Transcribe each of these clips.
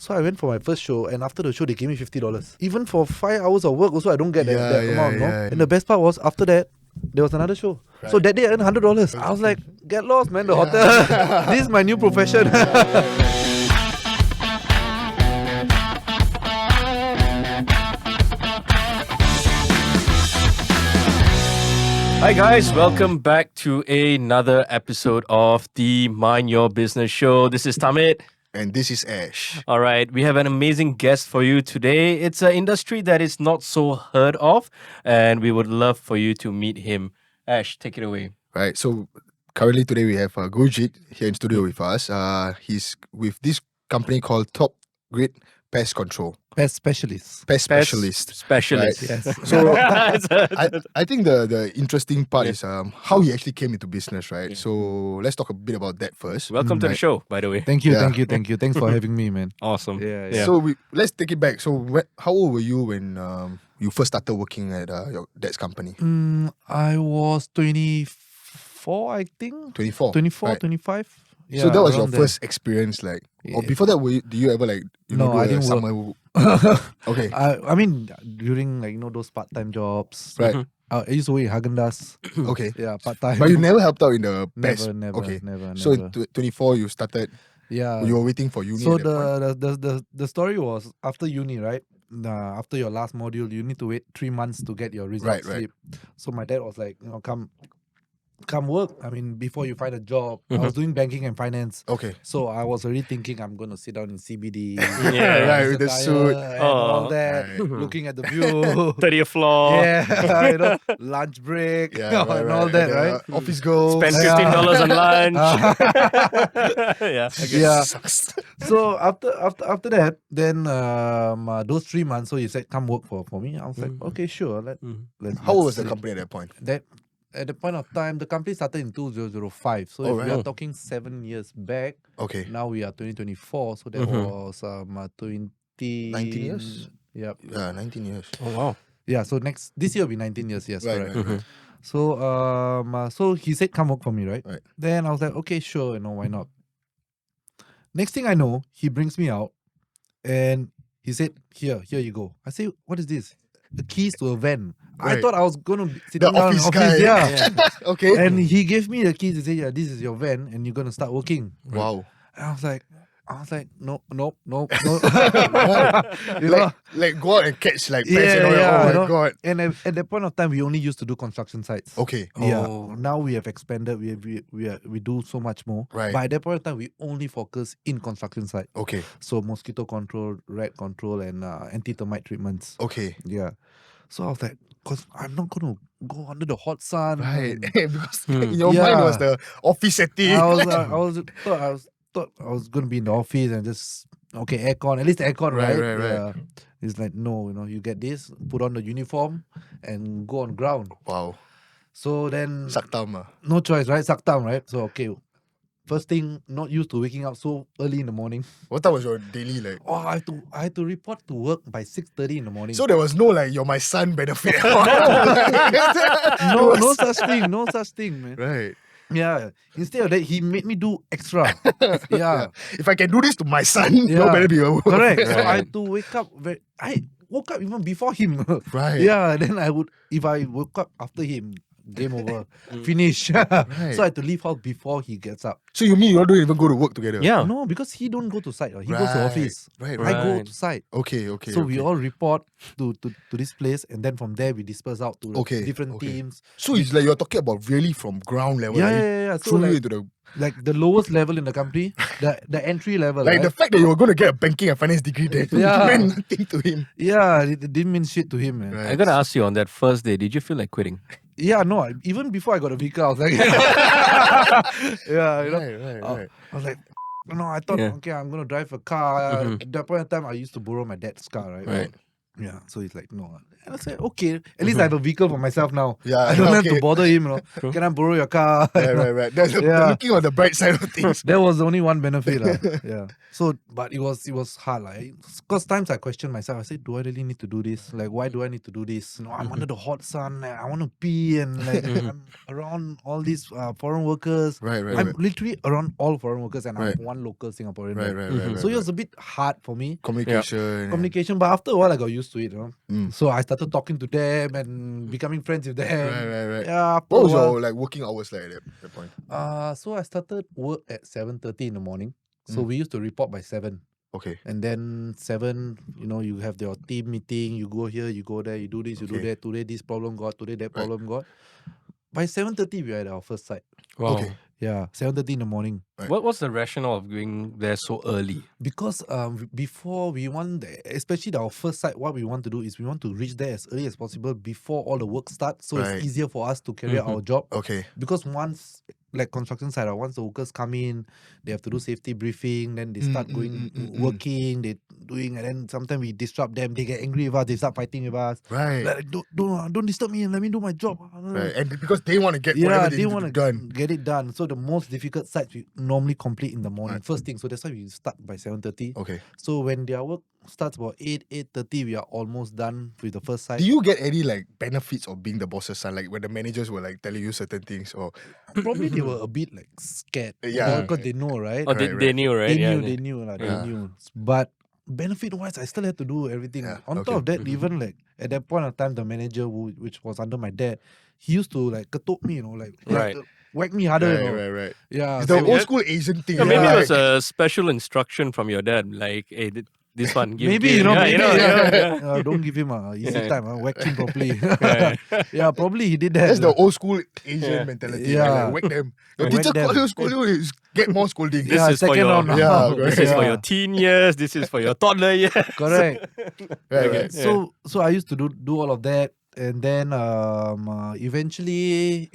So I went for my first show, and after the show, they gave me $50. Even for 5 hours of work, also I don't get that amount. No? And the best part was after that, there was another show. Right. So that day I earned $100. I was like, get lost, man. The hotel. This is my new profession. Hi guys, welcome back to another episode of the Mind Your Business Show. This is Tamit. And this is Ash. All right, we have an amazing guest for you today. It's an industry that is not so heard of, and we would love for you to meet him. Ash, take it away. Right, so currently today we have Gurjeet here in studio with us. He's with this company called Top Grade Pest Control. Pest specialist. Pest specialist. Specialist. Right. Yes. So I think the interesting part is how he actually came into business, right? Yeah. So let's talk a bit about that first. Welcome to the show, by the way. Thank you. Thanks for having me, man. Awesome. Yeah. So let's take it back. So how old were you when you first started working at your dad's company? I was 24, I think. 24? 24, right. 25. Yeah, so that was your there. first experience, like, or before that, do you ever like, I didn't summer? Okay. I mean, during those part-time jobs, right? I used to work in Häagen-Dazs. Okay. Yeah, part-time. But you never helped out in the pest. Never. Okay. Never. So 24, you started. Yeah. You were waiting for uni. So at that point. the story was after uni, right? After your last module, you need to wait 3 months to get your results slip. So my dad was like, come work. I mean, before you find a job. I was doing banking and finance. Okay. So I was already thinking I'm going to sit down in CBD. With the suit. And all that. Right. Looking at the view. 30th floor. Yeah, lunch break. And all that, right? Office goals. Spend $15 on lunch. Yeah. So after that, then those 3 months, so he said, come work for me. I was like, okay, sure. Let's How old was the company at that point? At the point of time, the company started in 2005. So if we are talking 7 years back, now we are 2024. So that was 19 years? Yep. Yeah, 19 years. Oh, wow. Yeah, so this year will be 19 years, yes, right, correct. Right. So he said, come work for me, right? Then I was like, okay, sure, why not? Next thing I know, he brings me out and he said, here you go. I say, what is this? The keys to a van. I thought I was going to sit down in the office. Guy. Yeah. Okay. And he gave me the keys. He said, yeah, this is your van and you're going to start working. Wow. And I was like, no. like go out and catch like pets and all that. Oh my God. And at that point of time, we only used to do construction sites. Okay. Yeah. Now we have expanded. We do so much more. Right. But at that point of time, we only focus in construction site. Okay. So mosquito control, rat control, and anti-termite treatments. Okay. Yeah. So I was like, because I'm not going to go under the hot sun. Right. Because in your mind was the office setting. I thought I was going to be in the office and just, aircon, at least aircon, right? Right. It's like, no, you get this, put on the uniform and go on ground. Wow. So then... Suck thumb. No choice, right? Suck thumb, right? So, first thing, not used to waking up so early in the morning. What time was your daily like? Oh, I had to report to work by 6:30 in the morning. So there was no like, you're my son benefit. No such thing, man. Right. Yeah. Instead of that, he made me do extra. Yeah. If I can do this to my son, no better be a correct. So I had to wake up. I woke up even before him. Right. Yeah. Then if I woke up after him, game over. Finish. So I had to leave house before he gets up. So you mean you all don't even go to work together? Yeah. No, because he don't go to site. He goes to office. Right. I go to site. Okay. So we all report to this place, and then from there we disperse out to different teams. So it's like you're talking about really from ground level. Yeah. So like the lowest level in the company, the entry level. Like the fact that you were going to get a banking and finance degree there meant nothing to him. Yeah, it didn't mean shit to him, man. Right. I gotta ask you, on that first day, did you feel like quitting? Yeah, no. Even before I got a vehicle, I was like, Right. I was like, no. I thought, I'm gonna drive a car. At that point in time, I used to borrow my dad's car, right? Yeah, so he's like, no. And I said, okay, at least I have a vehicle for myself now. Yeah, I don't have to okay. bother him, True. Can I borrow your car? Right. That's the Yeah. looking on the bright side of things. That was only one benefit. Yeah. So, but it was hard. Because times I question myself. I said, do I really need to do this? Like, why do I need to do this? I'm under the hot sun. I want to pee. And I'm around all these foreign workers. Right. I'm literally around all foreign workers and Right. I'm one local Singaporean. Right. So it was a bit hard for me. Communication. Communication, but after a while I got used to it. Mm. So I started talking to them and becoming friends with them. Right. Yeah. After What was a while, your like working hours like at that point? so I started work at 7:30 in the morning. So we used to report by 7. Okay. And then 7, you have your team meeting, you go here, you go there, you do this, you do Okay. that. Today this problem got, today that problem got. By 7:30 we were at our first site. Wow. Okay. Yeah, 7:30 in the morning. Right. What's the rationale of going there so early? Because before we want, especially our first site, what we want to do is we want to reach there as early as possible before all the work starts, so Right. it's easier for us to carry out our job. Okay. Because once, like construction site, once the workers come in, they have to do safety briefing, then they start going working, they doing, and then sometimes we disrupt them, they get angry with us, they start fighting with us. Right. Like, don't disturb me, let me do my job. Right. And because they want to get Yeah, whatever they need want to to be done. get it done. So the most difficult sites we normally complete in the morning, Right. first thing. So that's why we start by 7:30. Okay. So when their work starts about 8:30, we are almost done with the first site. Do you get any like benefits of being the boss's son? Like when the managers were like telling you certain things or Probably they were a bit like scared. Yeah. Because they know, right? Oh, Right. they knew, right? They Yeah, knew, Yeah. they knew. But benefit wise, I still had to do everything. Yeah, On okay. top of that, even like at that point of time, the manager which was under my dad, he used to like ketuk me, Right. whack me harder, Right. Yeah. It's the so- old school Asian thing. Yeah, maybe right? it was a special instruction from your dad, like, hey, this one, give, maybe give. Yeah. don't give him a easy Yeah. time. Whack him properly. Yeah. Yeah, probably he did that. That's the old school Asian Yeah. mentality. Yeah. Right? Like, whack them. Your Whack teacher them. call you, scold you, is get more scolding. This Yeah, is for second your round now. Yeah, this is for Yeah. your teen years. This is for your toddler years. Correct. Right. So I used to do all of that, and then eventually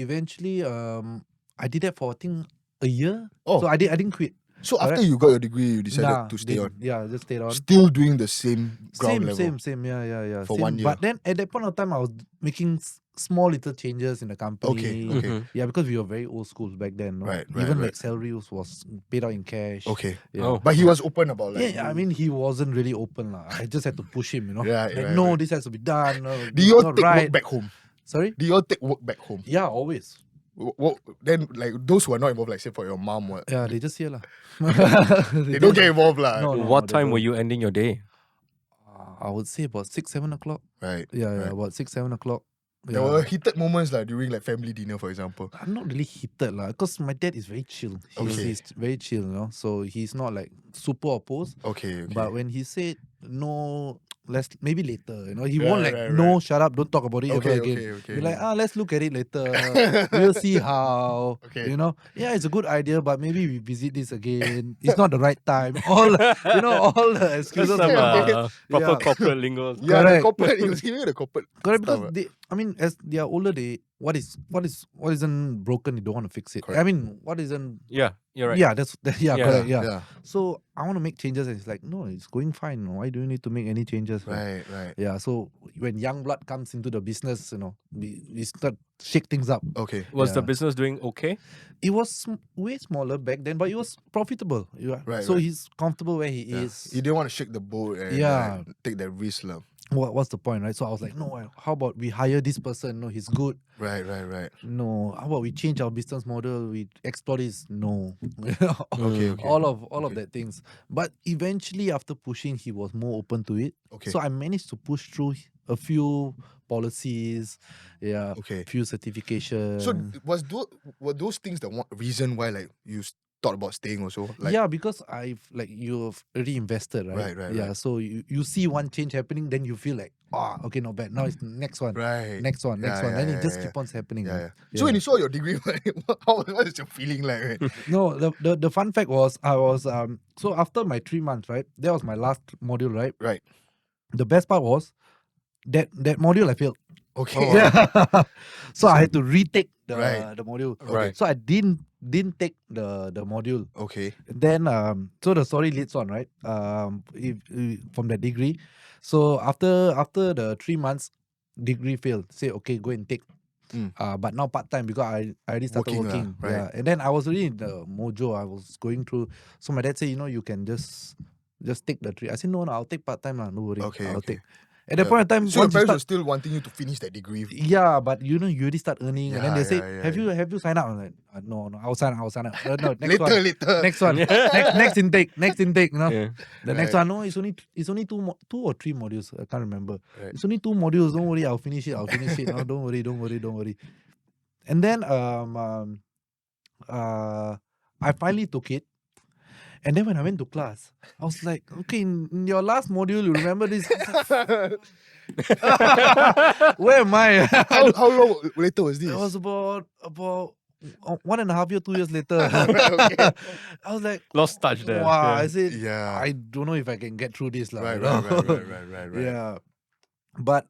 I did that for I think a year. Oh. So I didn't quit. So after Alright. you got your degree, you decided Nah, to stay didn't. on. Yeah, just stayed on. Still doing the same ground level. Same. Yeah. For Same. 1 year. But then at that point of time, I was making small little changes in the company. Okay. Mhm. Yeah, because we were very old school back then. No? Right, Even right. like salary was paid out in cash. Okay. Yeah. Oh. But he was open about like. Yeah, I mean he wasn't really open lah. I just had to push him, Right, Like, right, no, right. this has to be done. No, Do this you is all not take right. work back home? Sorry? Do you all take work back home? Yeah, always. What, then like those who are not involved, like say for your mom, what? Yeah, they just here lah. They don't get involved lah. No, What they time were don't. you ending your day? I would say about 6-7 o'clock. Right. Yeah, right. about 6-7 o'clock. There Yeah. were heated moments like during like family dinner, for example. I'm not really heated lah, because my dad is very chill. Okay. He's very chill, So he's not like super opposed. Okay. But when he said no, let's maybe later, he won't like right, no, shut up, don't talk about it Okay, ever again. okay. Be like, let's look at it later. We'll see how. Okay. Yeah, it's a good idea, but maybe we visit this again. It's not the right time. All all the That's excuses. some about- proper Yeah. corporate lingo. Yeah, the Correct. corporate. He was giving you the corporate. Correct, stuff, because as they are older, what isn't broken, they don't want to fix it. Correct. I mean, what isn't Yeah, you're right. yeah, Yeah. correct. Yeah. Yeah. So I want to make changes, and it's like, no, it's going fine. Why do you need to make any changes? Right. Yeah. So when young blood comes into the business, we start shake things up. Okay. Was the Yeah. business doing okay? It was way smaller back then, but it was profitable. Right, So right. he's comfortable where he Yeah. is. You didn't want to shake the boat and Yeah. like, take that risk, lah. What's the point, right? So I was like, no, how about we hire this person? No, he's good. Right. No, how about we change our business model? We explore this. No, Okay. all of Okay. that things. But eventually, after pushing, he was more open to it. Okay. So I managed to push through a few policies, Okay. few certifications. So were those things the one reason why like you thought about staying also? Like, yeah, because you've already invested, right? Right, Yeah, right. so you see one change happening, then you feel like, okay, not bad. Now it's the next one, Right. next one, Yeah, then yeah, it just yeah, keep on happening. Yeah. right? So when you saw your degree, what is your feeling like? Right? No, the fun fact was I was so after my 3 months, right? That was my last module, right? Right. The best part was that module I failed. Okay. Yeah. So I had to retake Right. the module. Right. So I didn't take the module. Okay. Then so the story leads on, right? From the degree. So after the 3 months degree failed, say okay, go and take. Mm. But now part time because I already started Working lah, working. right. Yeah. And then I was already in the mojo. I was going through. So my dad said, you can just take the 3. I said no, I'll take part time lah. No worry. Okay, I'll okay. take. At that point in time, So your once you parents start, were still wanting you to finish that degree. yeah, but you already start earning, and then they say, Yeah, have you signed up? I'm like, no, I'll sign up. No, next Later, one. later. Next one. next intake. Yeah. The next Right. one, no, it's only two or three modules. I can't remember. Right. It's only 2 modules. Don't worry, I'll finish it. No, don't worry. And then I finally took it. And then when I went to class, I was like, okay, in your last module, you remember this? Where am I? How long later was this? It was about 1.5 years, 2 years later. Okay. I was like, Lost touch there. wow. Yeah. I said, Yeah. I don't know if I can get through this. Right. Right. Yeah. But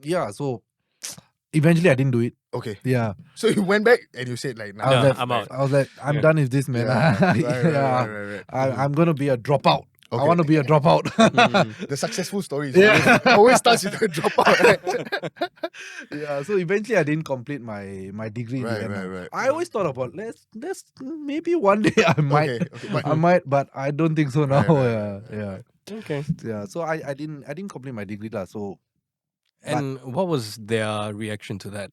yeah, so eventually I didn't do it. Okay. Yeah. So you went back and you said like, nah, No, like, I'm out. I was like, I'm Yeah. done with this, man. Yeah. Right. I'm gonna be a dropout. I Okay. want to be a dropout. The successful stories Yeah. always starts with a dropout. Right? Yeah, so eventually I didn't complete my degree. in the Right, end. right. I always thought about let's maybe one day I might, Okay. But, I might, but I don't think so now. Right. Okay. Yeah. So I didn't complete my degree lah. So And what was their reaction to that?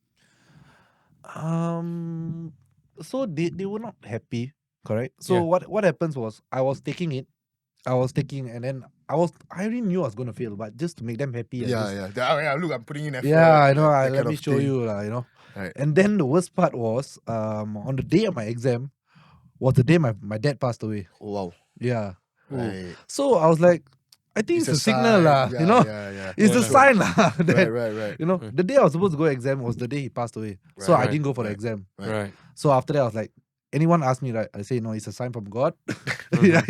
so they were not happy, correct? So Yeah. what happens was I was taking, and then I already knew I was gonna fail, but just to make them happy. Yeah. Look, I'm putting in effort. Yeah, I know. that Let kind me of show thing. you, Right. And then the worst part was, on the day of my exam, was the day my dad passed away. Oh, wow. Yeah. Right. So I was like, I think it's a signal, sign. lah. Yeah. It's a Yeah. sign, lah. that, Right. the day I was supposed to go exam was the day he passed away. So I Right. didn't go for the Right. exam. Right. So after that, I was like, anyone ask me, right? I say, no, it's a sign from God. Mhm. Yeah,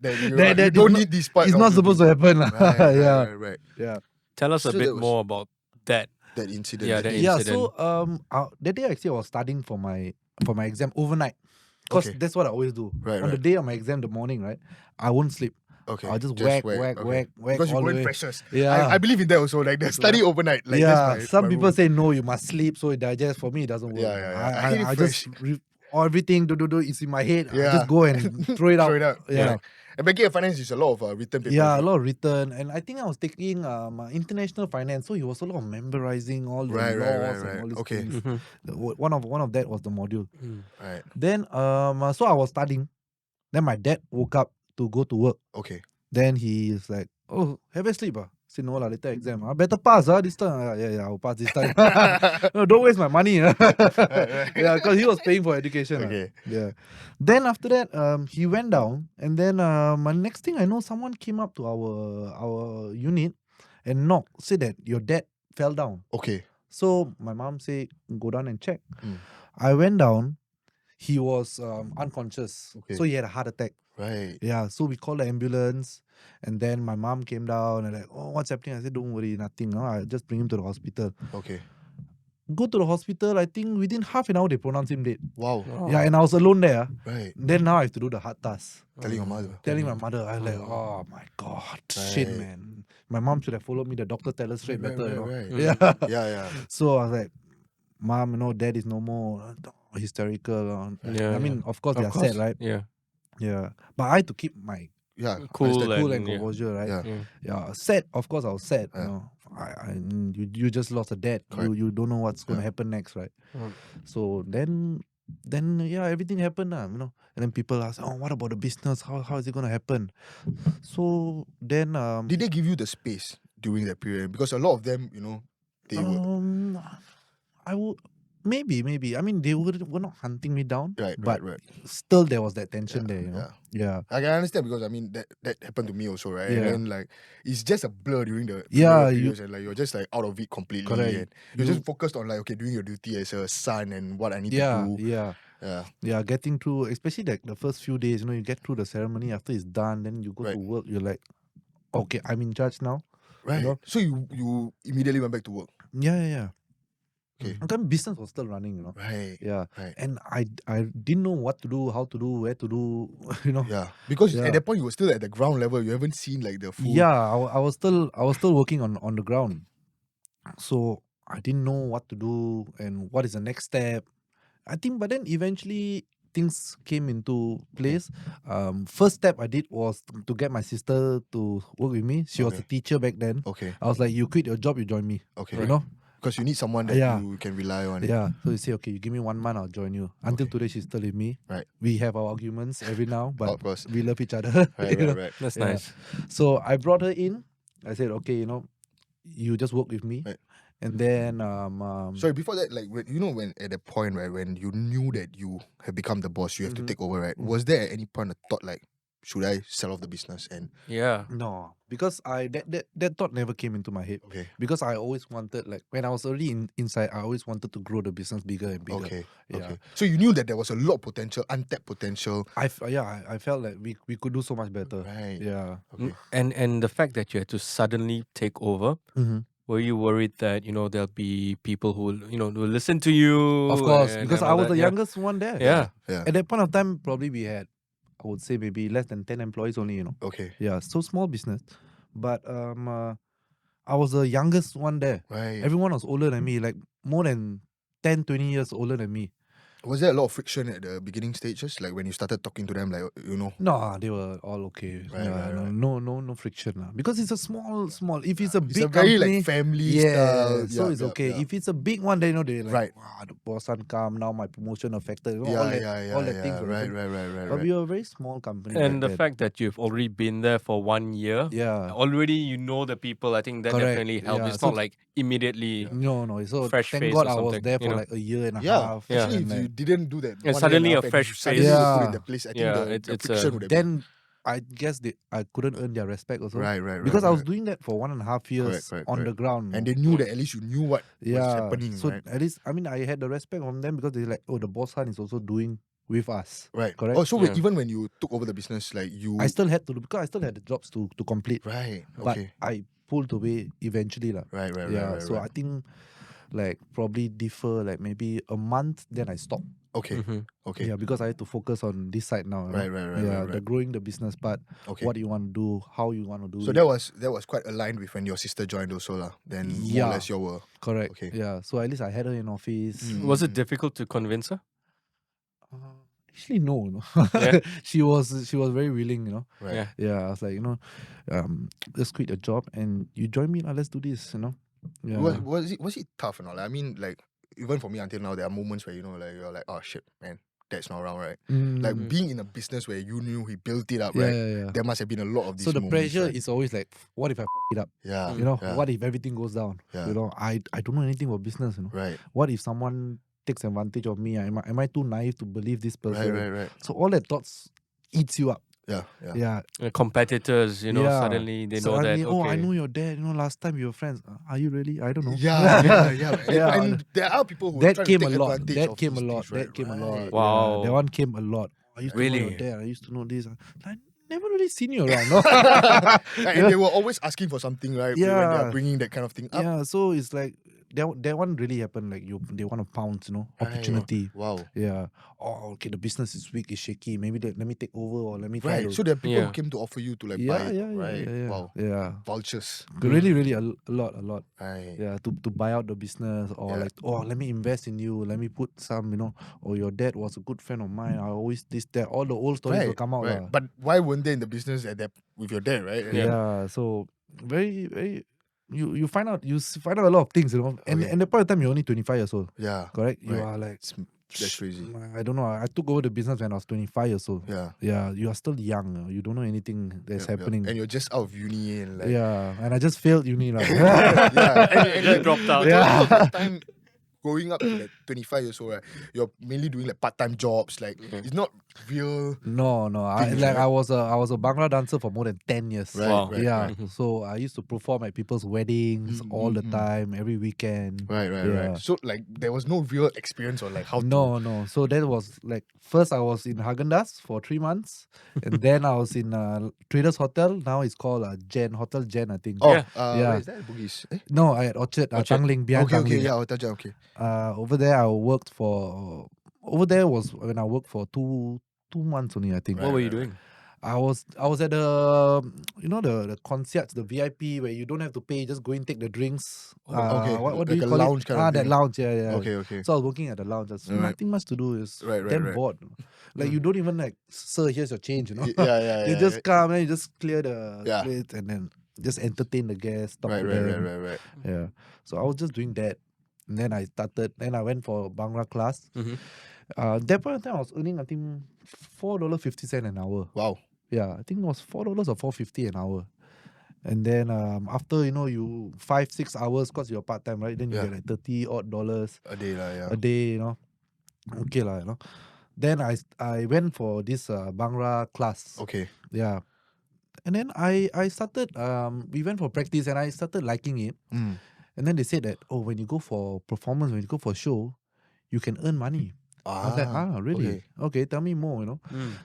That you that don't is need this part. it's of not the- supposed to happen, lah. Right. Yeah. Tell us a So bit that was- more about that. That incident. Yeah, that that day. Yeah, incident. so that day actually I was studying for my exam overnight. Because Okay. that's what I always do. Right, On the right. day of my exam, the morning, right? I won't sleep. Okay. I'll just whack. Okay. Because all you're the going way. precious. Yeah. I believe in that also. Like the study overnight. Like yeah, that's my, some my people rule. say no, you must sleep so it digests. For me, it doesn't work. Yeah. I hate it I just everything do it's in my head. I Yeah. just go and throw it out. Throw it out. Yeah. Right. And banking and finance is a lot of written papers. Yeah, a right? lot of written, and I think I was taking international finance, so it was a lot of memorizing all the Right. laws and all these Okay. things. Mhm. One of that was the module. Right. Then so I was studying. Then my dad woke up to go to work. Okay. Then he is like, "Oh, have a sleep, ah." I said, "No lah, later exam. I better pass, this time." Yeah, I'll pass this time. No, don't waste my money. right. Yeah, because he was paying for education. Okay. Yeah. Then after that, he went down, and then next thing I know, someone came up to our unit and knocked, said that your dad fell down. Okay. So my mom said, go down and check. Mm. I went down. He was unconscious. Okay. So he had a heart attack. Right. Yeah, so we called the ambulance, and then my mom came down and like, oh, what's happening? I said, don't worry, nothing. No, I just bring him to the hospital. Okay. Go to the hospital. I think within half an hour they pronounced him dead. Wow. Oh. Yeah, and I was alone there. Right. Then now I have to do the hard task. Telling your mother. Telling my mother, I was like, oh my god, shit, Right. man. My mom should have followed me. The doctor tell us straight better, you know. Right. Yeah. Yeah. So I was like, Mom, dad is no more. Hysterical. Yeah, I mean, of course they Of are sad, right? Yeah. Yeah. But I had to keep my Yeah. Cool understand. cool and and yeah. composure, right? Yeah. Yeah. Yeah, sad. Of course, I was sad. Yeah. You know, you just lost a dad. Correct. You don't know what's gonna Yeah. happen next, right? Mm. So then yeah, everything happened, and then people ask, oh, what about the business? How is it gonna happen? So then Did they give you the space during that period? Because a lot of them, they were I would maybe. I mean, they were not hunting me down, right. but Right. still there was that tension Yeah, there. You know? yeah. Yeah. I can understand because I mean that happened to me also, right? Yeah. And then like it's just a blur during the Yeah, periods and like you're just like out of it completely. Correct. And you're just focused on like okay, doing your duty as a son and what I need Yeah, to do. yeah. Yeah. Yeah, getting through, especially like the first few days, you get through the ceremony. After it's done, then you go Right. to work. You're like, okay, I'm in charge now. Right. know? So you immediately went back to work. Yeah. Okay. And then business was still running, you know. Right. Yeah. Right. And I didn't know what to do, how to do, where to do, you know. Yeah. Because Yeah. at that point you were still at the ground level. You haven't seen like the full. Yeah, I was still working on the ground. So I didn't know what to do and what is the next step. I think, but then eventually things came into place. First step I did was to get my sister to work with me. She was a Okay. teacher back then. Okay. I was like, you quit your job, you join me. Okay. You know? Because you need someone that Yeah. you can rely on. Yeah. So you say, okay, you give me 1 month, I'll join you. Until Okay. today, she's still with me. Right. We have our arguments every now, but Of course. we love each other. Right. you know? Right. That's Yeah. nice. So I brought her in. I said, okay, you know, you just work with me. Right. And then Sorry, before that, like when at that point, right, when you knew that you had become the boss, you have to take over, right? Was there at any point a thought like, should I sell off the business? And Yeah. no, because that thought never came into my head. okay, Because I always wanted, like when I was already inside, I always wanted to grow the business bigger and bigger. okay, Yeah. okay. So you knew that there was a lot of potential, untapped potential. I felt like we could do so much better. Right. Yeah. Okay. And the fact that you had to suddenly take over, were you worried that there'll be people who will listen to you? Of course, and because all I was that? the Yeah. youngest one there. Yeah. Yeah. At that point of time, probably we had, I would say maybe less than 10 employees only. You know. Okay. Yeah. So small business, but I was the youngest one there. Right. Everyone was older than me, like more than 10, 20 years older than me. Was there a lot of friction at the beginning stages, like when you started talking to them, like No, they were all okay. Right, Yeah, right. No friction. Because it's a small. If it's a it's big a very company, like family yeah, style. so it's okay. Yeah. If it's a big one, then they're like, Right. wow, the boss son come, now my promotion affected. Yeah, all that yeah. things. will Right, happen. right. But we were a very small company. And the back then. fact that you've already been there for 1 year, Yeah. already you know the people. I think that Correct. definitely helped. Yeah, It's so not like immediately. No. So Fresh thank face God or I was something, there for you know? like a year and a Yeah, half. actually, and if like, you didn't do that, And 1 suddenly year a and fresh you suddenly face. put in Yeah. the place, I think Yeah, the it's friction a- would have been. then I guess I couldn't earn their respect also. Right. Because I was right. doing that for 1.5 years Correct, on the correct. ground. And they knew that at least you knew what was yeah. happening, So right? at least, I mean, I had the respect from them because they're like, oh, the boss son is also doing with us. Right. Correct? Oh, so Yeah. even when you took over the business, like you. I still had to, because I still had the jobs to complete. Right. But Okay. I pulled away eventually. Right. Yeah. Right. So I think like probably differ like maybe a month, then I stopped. Okay. Mhm. Okay. Yeah, because I had to focus on this side now. you know. Right. Yeah, right. the growing the business part, Okay. what you want to do, how you want to do So it. that was quite aligned with when your sister joined also lah. Then more Yeah. or less you were. Correct. Okay. Yeah. So at least I had her in office. Mm. Was it difficult to convince her? Actually, no. Yeah. she was very willing. Right. Yeah. Yeah. I was like, just quit your job and you join me. Let's do this. Yeah. Was it tough and all? I mean, like even for me until now, there are moments where like you're like, oh shit, man, dad's not around, right? Like Mm. being in a business where you knew he built it up, yeah, right? yeah. There must have been a lot of these. So the moments, pressure right? is always like, what if I f it up? Yeah. Yeah. What if everything goes down? Yeah. I don't know anything about business. Right. What if someone takes advantage of me? Am I too naive to believe this person? Right. So all that thoughts eats you up. Yeah. Yeah. Competitors, Yeah. suddenly they know Suddenly, that. oh, Okay. I know your dad. Last time you were friends. Are you really? I don't know. Yeah. Yeah. And there are people who are That trying came to a take lot. advantage That of came a these lot. things, right? That came a lot. Right. Wow. Yeah, that one came a lot. I used to know Really? your dad. I used to know this. I never really seen you around. No? And they were always asking for something, right? When they Yeah. are bringing that kind of thing up. Yeah, so it's like that one really happened. Like they want to pounce, opportunity. Wow. Yeah. Oh, okay. The business is weak, it's shaky. Maybe let me take over or let me try Right. to. So there are people Yeah. who came to offer you to like yeah, buy it. yeah, Right. yeah. Wow. Yeah. Vultures. Really, really a lot. Right. Yeah, to buy out the business or Yeah. like, oh, let me invest in you. Let me put some, or your dad was a good friend of mine. I always this that. All the old stories will come out. Right. lah. But why weren't they in the business at that with your dad, right? And Yeah. So very, very. You find out a lot of things, and Okay. and the point of time you're only 25 years old. Yeah. Correct? You Right. are like, That's crazy. I don't know. I took over the business when I was 25 years old. Yeah. Yeah, you are still young. You don't know anything that's Yep. happening. And you're just out of uni and like Yeah, and I just failed uni. Right? yeah. And Just dropped out. majority of the time growing up to like 25 years old, right? You're mainly doing like part-time jobs. Like it's not real. No. Things, Like right? I was a Bhangra dancer for more than 10 years. Right, Wow. right, Yeah. right. So I used to perform at people's weddings all the time, every weekend. Right. Yeah. So like there was no real experience on like how to. No. So that was like first I was in Haagen-Dazs for 3 months, and then I was in Traders Hotel. Now it's called Hotel Jen, I think. Oh, Yeah. Yeah. where is that? Bugis. Eh? No, at Orchard, Orchard. Tanglin, behind Okay, Tanglin. yeah, Hotel Jen, okay. Over there I worked for. Over there was when I worked for 2 months only, I think. What were you doing? I was at the the concierge, the VIP where you don't have to pay, just go in, take the drinks. Okay, What do like you a call lounge it? kind of That thing. lounge, yeah. Okay. So I was working at the lounge. There's Right. nothing much to do. It's Right, damn right. bored. Like you don't even like, sir, here's your change. Yeah. You just come and you just clear the Yeah. plate and then just entertain the guests. Talk Right. to them. Right. Yeah. So I was just doing that. And then I went for Bhangra class. Mhm. That point of time I was earning I think $4.50 an hour. Wow. Yeah, I think it was $4 or $4.50 an hour. And then after you 5-6 hours, cause you're part time, right? Then you Yeah. get like $30 A day, yeah. a day, Okay lah. Then I went for this Bhangra class. Okay. Yeah. And then I started we went for practice and I started liking it. Mm. And then they said that when you go for performance, when you go for show, you can earn money. I was like, really? Okay, tell me more,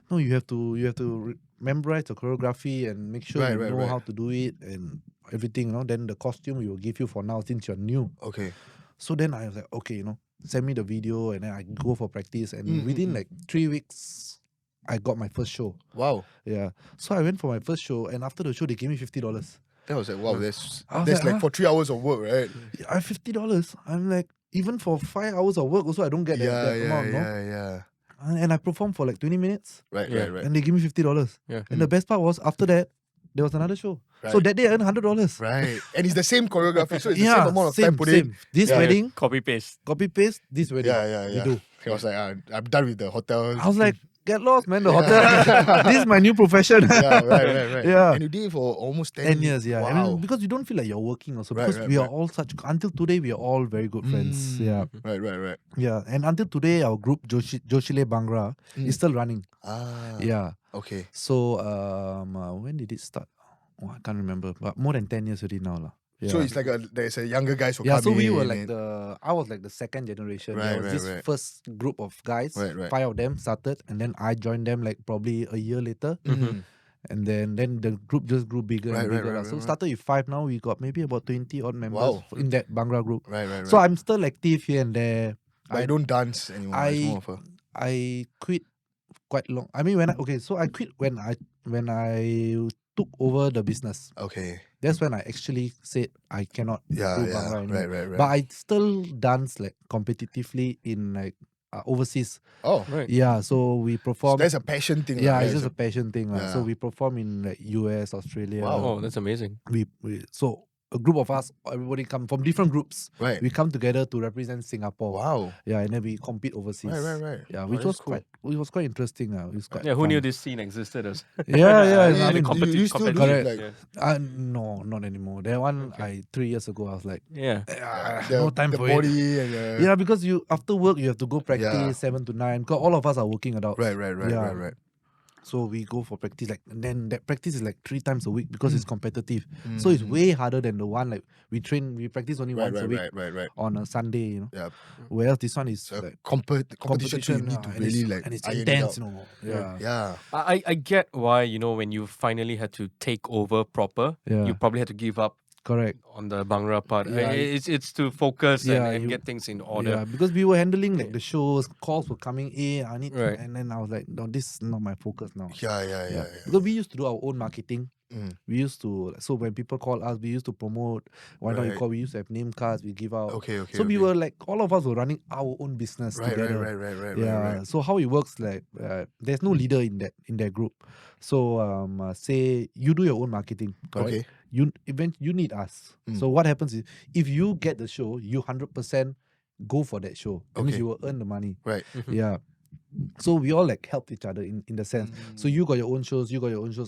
No, you have to memorize the choreography and make sure you know how to do it and everything, Then the costume we will give you for now since you're new. Okay. So then I was like, okay, send me the video and then I go for practice and within like 3 weeks, I got my first show. Wow. Yeah. So I went for my first show and after the show they gave me $50. That was like, wow, that's I was like, for 3 hours of work, right? I have $50. I'm like, even for 5 hours of work also I don't get that amount, no? Yeah. And I performed for like 20 minutes. Right. And they give me $50. Yeah. And the best part was after that, there was another show. So Right. that day I earned $100. Right. And it's the same choreography, so it's the same amount of time put in. same. This Yeah. wedding, Copy paste. copy paste, this wedding. Yeah. We do. He was like, I'm done with the hotel. I was like, get lost, man, the hotel. This is my new profession. yeah, right. Yeah. And you did it for almost 10 years, yeah. Wow. I mean, because you don't feel like you're working also. Right, Because right, we are right. all until today, we are all very good friends. Yeah. Right. Yeah. And until today, our group, Joshile Bhangra, is still running. Yeah. Okay. So, when did it start? Oh, I can't remember. But more than 10 years already now. lah. Yeah. So it's like there's a younger guys who Yeah, come so we in were like and- I was like the second generation. Right, There was right, this right. first group of guys. Right. 5 of them started, and then I joined them like probably a year later. Mm. And then the group just grew bigger and Right, bigger. right, lah. So right. started with 5 now. We got maybe about 20 odd members Wow. in that Bhangra group. Right. So I'm still active here and there. But I don't dance anymore. It's more of a I quit quite long. I mean I quit when I took over the business. okay. That's when I actually said I cannot Yeah. do Bhangra anymore. Right. But I still dance like competitively in like overseas. Oh, Right. Yeah, so we so perform. that's a passion thing. Yeah, lah, it's right? just a passion thing. lah. So Yeah. we perform in like US, Australia. Oh, that's amazing. So a group of us, everybody come from different groups. Right. We come together to represent Singapore. Wow. Yeah, and then we compete overseas. Right. Yeah, Oh, which that's was cool. quite interesting. It was quite Yeah, who fun. knew this scene existed? Yeah. Yeah, I mean, you still do it, Correct. like, no, not anymore. That one, 3 years ago, I was like, Yeah. no time the for body it. and Yeah, because you after work you have to go practice Yeah. 7 to 9. Because all of us are working adults. Right. Yeah. So we go for practice and then that practice is like 3 times a week because it's competitive. So it's way harder than the one like we practice only once a week Right. on a Sunday. Yeah. Whereas this one is So like competition, so you need to and really it's, like and it's iron it intense, out. Yeah. Yeah. I get why, when you finally had to take over proper, Yeah. you probably had to give up Correct. on the Bhangra part. Yeah, It's to focus Yeah, and you- get things in order. Yeah, because we were handling like the shows, calls were coming in. I need, Right. and then I was like, no, this is not my focus now. Yeah. Because we used to do our own marketing. Mm. We used to, so when people call us, we used to promote. Why not you Right. call? We used to have name cards. We give out. Okay. So we were like, all of us were running our own business together. Right. Yeah. So how it works, like, there's no leader in that group. So say you do your own marketing. Correct? Okay. You need us. So what happens is if you get the show, you 100% go for that show. That means Okay. you will earn the money. Right. Yeah. So we all like helped each other in the sense. So you got your own shows,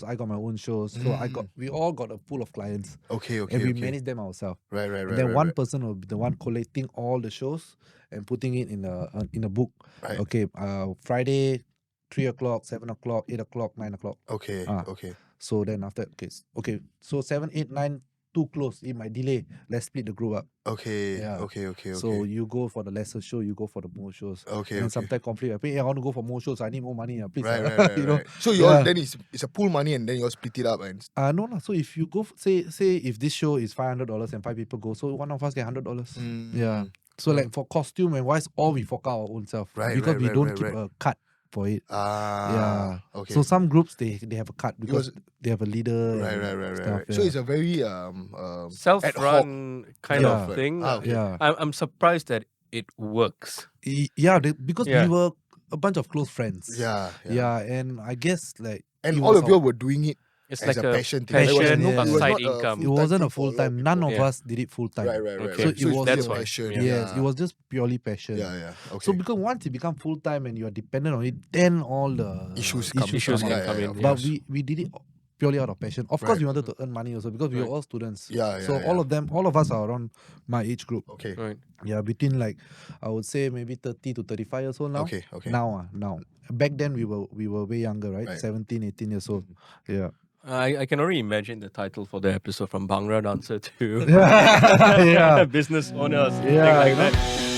I got my own shows. So we all got a pool of clients. Okay. And we manage them ourselves. Right. And then one person will be the one collating all the shows and putting it in a book. Right. Okay, Friday, 3 o'clock, 7 o'clock, 8 o'clock, 9 o'clock. Okay. Ah. Okay. So then after, okay. So 7, 8, 9, too close. It might delay. Let's split the group up. Okay. Yeah. Okay. So you go for the lesser show, you go for the more shows. Okay. And sometimes conflict. I want to go for more shows. I need more money. Please. Right. You know. Right. So you all then it's a pool money and then you all split it up and. No. So if you go, say if this show is $500 and 5 people go, so one of us get $100. Yeah. So like for costume and wise, all we fork out our own self. Right, Because right, we right, don't right, keep right. a cut for it. Yeah. Okay. So some groups they have a cut because they have a leader. Right. and stuff, So yeah. it's a very Self-run kind Yeah. of thing. Okay. Yeah. I'm surprised that it works. Yeah, because Yeah. we were a bunch of close friends. Yeah. Yeah, and I guess like And it all was of you were doing it It's as like a passion thing. passion, It yeah. was side not a income. it full-time wasn't thing a for a lot full time. of None people. of Yeah. us did it full time. Right. Okay. So So it was that's That's why. passion. Yeah. Yes, it was just purely passion. Yeah. Okay. So because once it become full time and you are dependent on it, then all the Issues come Issues up. can Yeah, come yeah, in, of yeah. But course. we did it purely out of passion. Of course, Right. we wanted to earn money also because we were Right. all students. Yeah, So yeah. all of us are around my age group. Okay. Right. Yeah, between like I would say maybe 30 to 35 years old now. Okay. Now. Back then we were way younger, right? Right. 17, 18 years old. Yeah. I can already imagine the title for the episode from Bhangra dancer to Yeah. business owner or something Yeah, like you know? that.